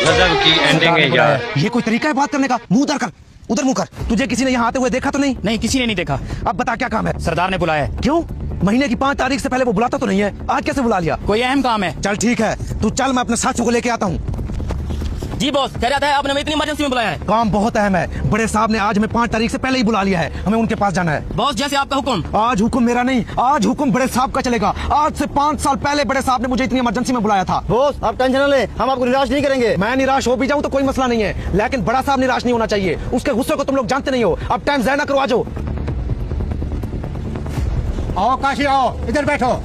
गजब की एंडिंग है यार। ये कोई तरीका है बात करने का? मुंह उधर कर, उधर मुंह कर। तुझे किसी ने यहाँ आते हुए देखा तो नहीं? नहीं, किसी ने नहीं देखा। अब बता क्या काम है? सरदार ने बुलाया है। क्यों? महीने की 5 तारीख से पहले वो बुलाता तो नहीं है, आज कैसे बुला लिया? कोई अहम काम है। चल ठीक है, तू चल, मैं अपने साथियों को लेके आता हूँ। जी बॉस, कह रहा था आपने हमें इतनी इमरजेंसी में बुलाया है। काम बहुत अहम है, बड़े साहब ने आज हमें 5 तारीख से पहले ही बुला लिया है, हमें उनके पास जाना है। बॉस जैसे आपका हुक्म। आज हुक्म मेरा नहीं, आज हुक्म बड़े साहब का चलेगा। आज से 5 साल पहले बड़े साहब ने मुझे इतनी इमरजेंसी में बुलाया था। बॉस आप टेंशन न ले, हम आपको निराश नहीं करेंगे। मैं निराश हो भी जाऊं तो कोई मसला नहीं है, लेकिन बड़ा साहब निराश नहीं होना चाहिए। उसके गुस्से को तुम लोग जानते नहीं हो। अब टाइम ज़ाया ना करो, आ जाओ। आओ काशी आओ, इधर बैठो।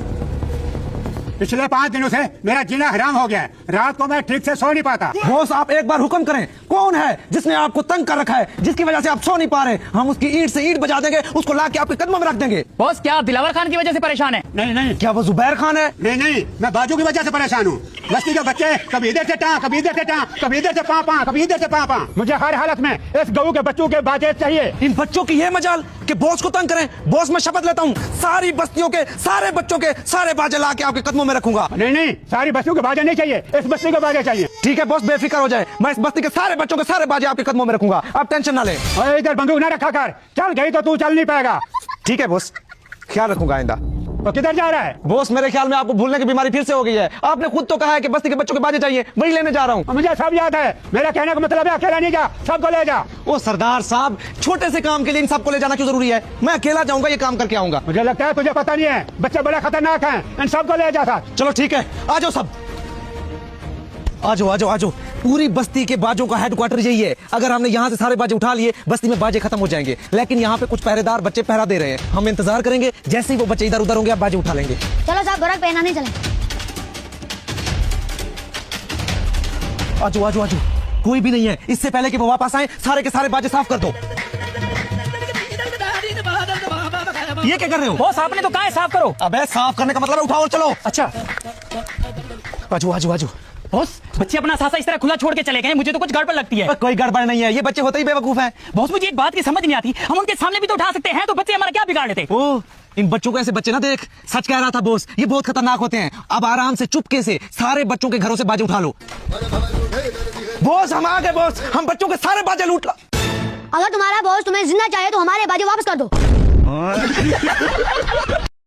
पिछले 5 दिनों से मेरा जीना हराम हो गया है। रात को मैं ठीक से सो नहीं पाता। बॉस आप एक बार हुक्म करें, कौन है जिसने आपको तंग कर रखा है, जिसकी वजह से आप सो नहीं पा रहे? हम उसकी ईंट से ईंट बजा देंगे, उसको लाके आपके कदमों में रख देंगे। बॉस क्या आप दिलावर खान की वजह से परेशान है? नहीं नहीं क्या वो जुबैर खान है? नहीं नहीं, मैं बाजू की वजह से परेशान हूँ। बस्ती के बच्चे कभी इधर से टाँ, कभी इधर से टाँ, कभी इधर से पाँ, कभी इधर से पाँ। मुझे हर हालत में इस गऊ के बच्चों के बाजे चाहिए। इन बच्चों की ये मजाल कि बॉस को तंग करें। बॉस मैं शपथ लेता हूँ, सारी बस्तियों के सारे बच्चों के सारे बाजे ला के आपके कदमों में रखूंगा। नहीं नहीं, सारी बस्तियों के बाजे नहीं चाहिए, इस बस्ती के बाजे चाहिए। ठीक है बॉस, बेफिक्र हो जाए, मैं इस बस्ती के सारे बच्चों के सारे बाजे आपके कदमों में रखूंगा, आप टेंशन ना ले। ओए इधर बंदूक ना रखा कर, चल गई तो तू चल नहीं पाएगा। ठीक है बॉस, ख्याल रखूंगा आइंदा। तो किधर जा रहा है? बॉस मेरे ख्याल में आपको भूलने की बीमारी फिर से हो गई है। आपने खुद तो कहा है कि बस्ती के बच्चों के बाजे चाहिए, वही लेने जा रहा हूँ। मुझे सब याद है, मेरा कहने का मतलब है अकेला नहीं जा, सबको ले जा। ओ सरदार साहब, छोटे से काम के लिए इन सबको ले जाना क्यों जरूरी है? मैं अकेला जाऊंगा, ये काम करके आऊंगा। मुझे लगता है तुझे पता नहीं है, बच्चे बड़े खतरनाक हैं, इन सबको ले जा साथ। चलो ठीक है, आ जाओ सब, आ जाओ आ जाओ आ जाओ। पूरी बस्ती के बाजों का हेडक्वार्टर यही है। अगर हमने यहाँ से सारे बाजे उठा लिए, बस्ती में बाजे खत्म हो जाएंगे। लेकिन यहाँ पे कुछ पहरेदार बच्चे पहरा दे रहे हैं, हम इंतजार करेंगे, जैसे ही वो बच्चे इधर उधर होंगे आप बाजे उठा लेंगे। चलो साहब, गोरख पहनाने चले। आ जाओ आ जाओ आ जाओ, कोई भी नहीं है। इससे पहले कि वो वापस आए, सारे के सारे बाजे साफ कर दो। ये क्या कर रहे हो? बॉस आपने तो कहा है साफ करो। अबे साफ करने का मतलब है उठाओ और चलो। अच्छा आ जाओ आ जाओ आ जाओ। बॉस, बच्चे अपना सासा इस तरह खुला छोड़ के चले गए, मुझे तो कुछ गड़बड़ लगती है। कोई गड़बड़ नहीं है, ये बच्चे होते ही बेवकूफ हैं। बॉस मुझे एक बात की समझ नहीं आती, हम उनके सामने भी तो उठा सकते हैं, तो बच्चे हमारा क्या बिगाड़ लेते? ओ, इन बच्चों को ऐसे बच्चे ना देख। सच कह रहा था बॉस, ये बहुत खतरनाक होते हैं। अब आराम से चुपके से सारे बच्चों के घरों से बाजे उठा लो। बॉस हम आ गए बॉस, हम बच्चों के सारे बाजे लूट ला। अगर तुम्हारा बॉस तुम्हें जिंदा चाहे तो हमारे बाजे वापस कर दो।